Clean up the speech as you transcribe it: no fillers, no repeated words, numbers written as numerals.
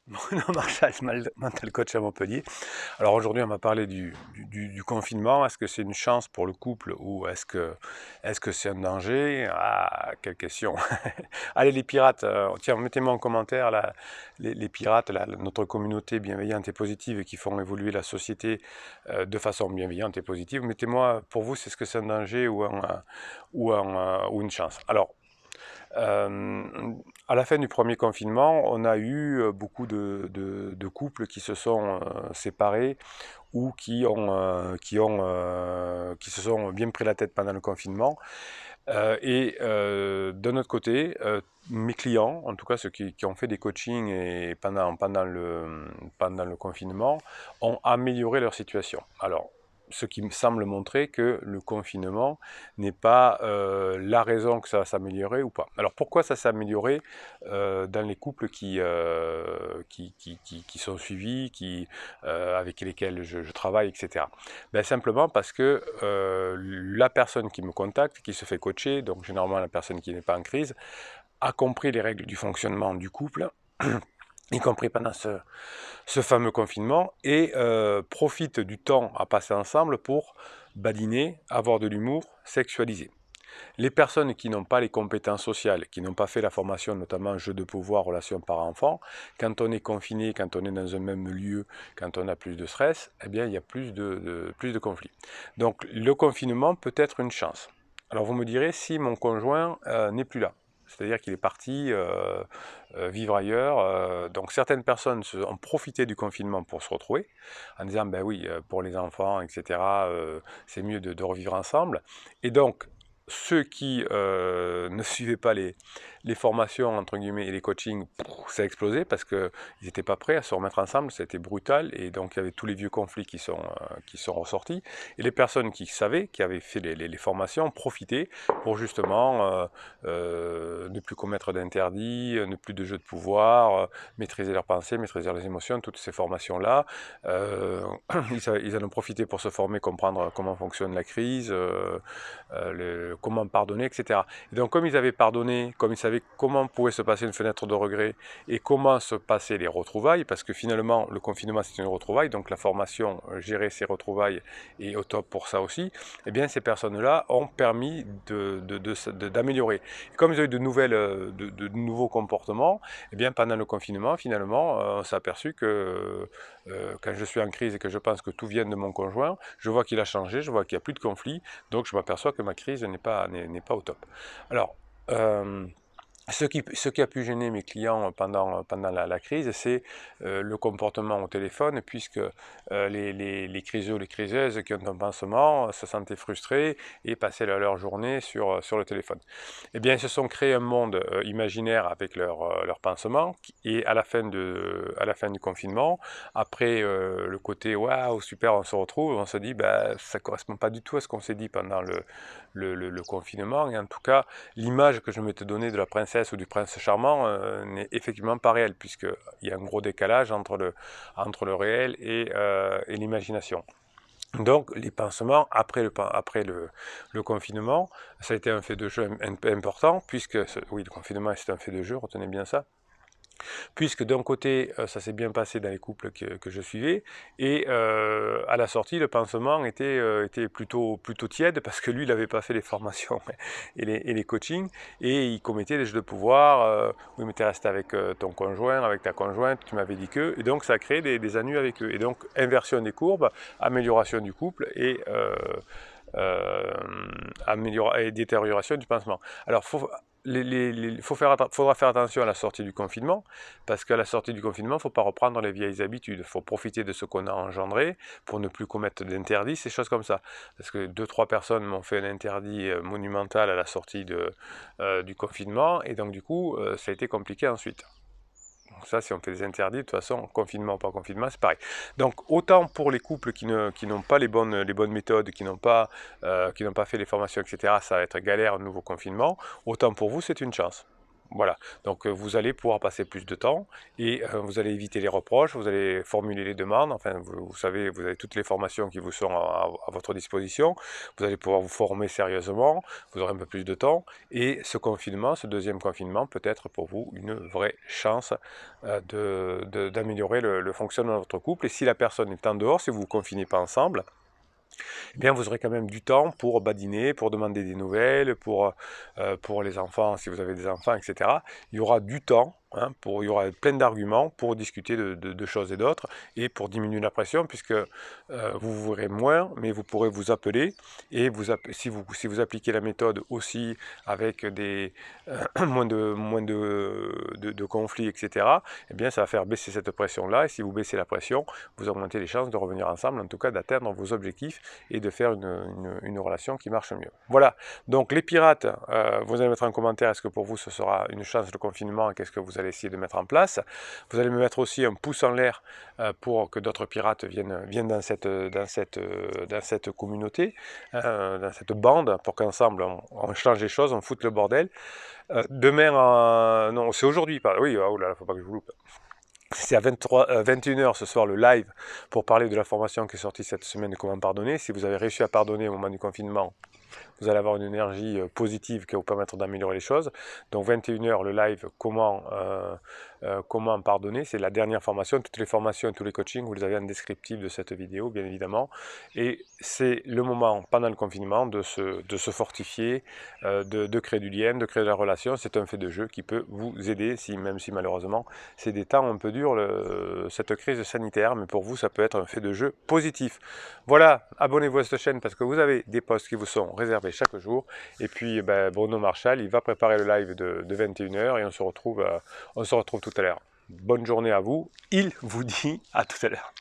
Bruno Marchal, mental coach à Montpellier. Alors aujourd'hui, on m'a parlé du confinement. Est-ce que c'est une chance pour le couple ou est-ce que c'est un danger? Ah, quelle question. Allez, les pirates, tiens, mettez-moi en commentaire là, les pirates, notre communauté bienveillante et positive qui font évoluer la société de façon bienveillante et positive. Mettez-moi, pour vous, c'est ce que c'est un danger ou une chance. Alors, euh, à la fin du premier confinement, on a eu beaucoup de couples qui se sont séparés ou qui se sont bien pris la tête pendant le confinement. D'un autre côté, mes clients, en tout cas ceux qui ont fait des coachings et pendant le confinement, ont amélioré leur situation. Alors, ce qui me semble montrer que le confinement n'est pas la raison que ça va s'améliorer ou pas. Alors pourquoi ça s'est amélioré dans les couples qui sont suivis, avec lesquels je travaille, etc. Ben, simplement parce que la personne qui me contacte, qui se fait coacher, donc généralement la personne qui n'est pas en crise, a compris les règles du fonctionnement du couple, y compris pendant ce fameux confinement, et profite du temps à passer ensemble pour badiner, avoir de l'humour, sexualiser. Les personnes qui n'ont pas les compétences sociales, qui n'ont pas fait la formation, notamment jeu de pouvoir, relation parent-enfant, quand on est confiné, quand on est dans un même lieu, quand on a plus de stress, eh bien, il y a plus de conflits. Donc, le confinement peut être une chance. Alors, vous me direz, si mon conjoint n'est plus là, c'est-à-dire qu'il est parti vivre ailleurs. Donc certaines personnes ont profité du confinement pour se retrouver, en disant, ben oui, pour les enfants, etc., c'est mieux de revivre ensemble. Et donc, ceux qui ne suivaient pas les formations, entre guillemets, et les coachings, ça a explosé parce qu'ils n'étaient pas prêts à se remettre ensemble, c'était brutal, et donc il y avait tous les vieux conflits qui sont ressortis. Et les personnes qui savaient, qui avaient fait les formations, profitaient pour justement ne plus commettre d'interdits, ne plus de jeux de pouvoir, maîtriser leurs pensées, maîtriser leurs émotions, toutes ces formations-là. Ils en ont profité pour se former, comprendre comment fonctionne la crise, comment pardonner, etc. Et donc comme ils avaient pardonné, comme ils savaient comment pouvait se passer une fenêtre de regret et comment se passaient les retrouvailles, parce que finalement le confinement c'est une retrouvaille, donc la formation, gérer ces retrouvailles est au top pour ça aussi, eh bien ces personnes-là ont permis d'améliorer. Comme ils ont eu de nouveaux comportements, eh bien pendant le confinement, finalement, on s'est aperçu que quand je suis en crise et que je pense que tout vient de mon conjoint, je vois qu'il a changé, je vois qu'il n'y a plus de conflit, donc je m'aperçois que ma crise n'est pas au top. Alors, euh, ce qui a pu gêner mes clients pendant la crise, c'est le comportement au téléphone, puisque les criseux, les criseuses qui ont un pansement se sentaient frustrés et passaient leur journée sur le téléphone. Eh bien, ils se sont créés un monde imaginaire avec leur pansement, et à la fin du confinement, après le côté waouh, super, on se retrouve, on se dit, bah, ça ne correspond pas du tout à ce qu'on s'est dit pendant le confinement, et en tout cas, l'image que je m'étais donnée de la princesse ou du prince charmant n'est effectivement pas réelle, puisqu'il y a un gros décalage entre le réel et l'imagination. Donc, les pansements, après le confinement, ça a été un fait de jeu important, oui, le confinement c'est un fait de jeu, retenez bien ça, puisque d'un côté, ça s'est bien passé dans les couples que je suivais, et à la sortie, le pansement était plutôt tiède, parce que lui, il n'avait pas fait les formations et les coachings, et il commettait des jeux de pouvoir, oui, mais tu es resté avec ton conjoint, avec ta conjointe, tu m'avais dit que, et donc ça a créé des ennuis avec eux. Et donc, inversion des courbes, amélioration du couple, et détérioration du pansement. Alors, faudra faire attention à la sortie du confinement, parce qu'à la sortie du confinement, il ne faut pas reprendre les vieilles habitudes. Il faut profiter de ce qu'on a engendré pour ne plus commettre d'interdits, ces choses comme ça. Parce que 2-3 personnes m'ont fait un interdit monumental à la sortie du confinement, et donc du coup, ça a été compliqué ensuite. Donc ça, si on fait des interdits, de toute façon, confinement ou pas confinement, c'est pareil. Donc autant pour les couples qui n'ont pas les bonnes méthodes, qui n'ont pas fait les formations, etc., ça va être galère au nouveau confinement, autant pour vous, c'est une chance. Voilà, donc vous allez pouvoir passer plus de temps et vous allez éviter les reproches, vous allez formuler les demandes, enfin vous savez, vous avez toutes les formations qui vous sont à votre disposition, vous allez pouvoir vous former sérieusement, vous aurez un peu plus de temps et ce confinement, ce deuxième confinement peut être pour vous une vraie chance d'améliorer le fonctionnement de votre couple et si la personne est en dehors, si vous ne vous confinez pas ensemble, eh bien, vous aurez quand même du temps pour badiner, pour demander des nouvelles, pour les enfants, si vous avez des enfants, etc. Il y aura du temps, hein, il y aura plein d'arguments pour discuter de choses et d'autres, et pour diminuer la pression, puisque vous vous verrez moins, mais vous pourrez vous appeler, et si vous appliquez la méthode aussi avec moins de conflits, etc., eh bien, ça va faire baisser cette pression-là, et si vous baissez la pression, vous augmentez les chances de revenir ensemble, en tout cas d'atteindre vos objectifs, et de faire une relation qui marche mieux. Voilà, donc les pirates, vous allez mettre en commentaire est-ce que pour vous ce sera une chance de confinement et qu'est-ce que vous allez essayer de mettre en place. Vous allez me mettre aussi un pouce en l'air pour que d'autres pirates viennent dans cette communauté, dans cette bande, pour qu'ensemble on change les choses, on foute le bordel. Demain, non, c'est aujourd'hui, oui, oh là là, faut pas que je vous loupe. C'est à 21h ce soir le live pour parler de la formation qui est sortie cette semaine de comment pardonner. Si vous avez réussi à pardonner au moment du confinement, vous allez avoir une énergie positive qui va vous permettre d'améliorer les choses. Donc 21h le live comment pardonner, c'est la dernière formation. Toutes les formations, tous les coachings, vous les avez en descriptif de cette vidéo, bien évidemment. Et c'est le moment, pendant le confinement, de se fortifier, de créer du lien, de créer de la relation. C'est un fait de jeu qui peut vous aider, même si malheureusement, c'est des temps un peu durs, cette crise sanitaire. Mais pour vous, ça peut être un fait de jeu positif. Voilà, abonnez-vous à cette chaîne parce que vous avez des posts qui vous sont réservés chaque jour. Et puis, Bruno Marchal, il va préparer le live de 21h et on se retrouve tout à l'heure. Bonne journée à vous. Il vous dit à tout à l'heure.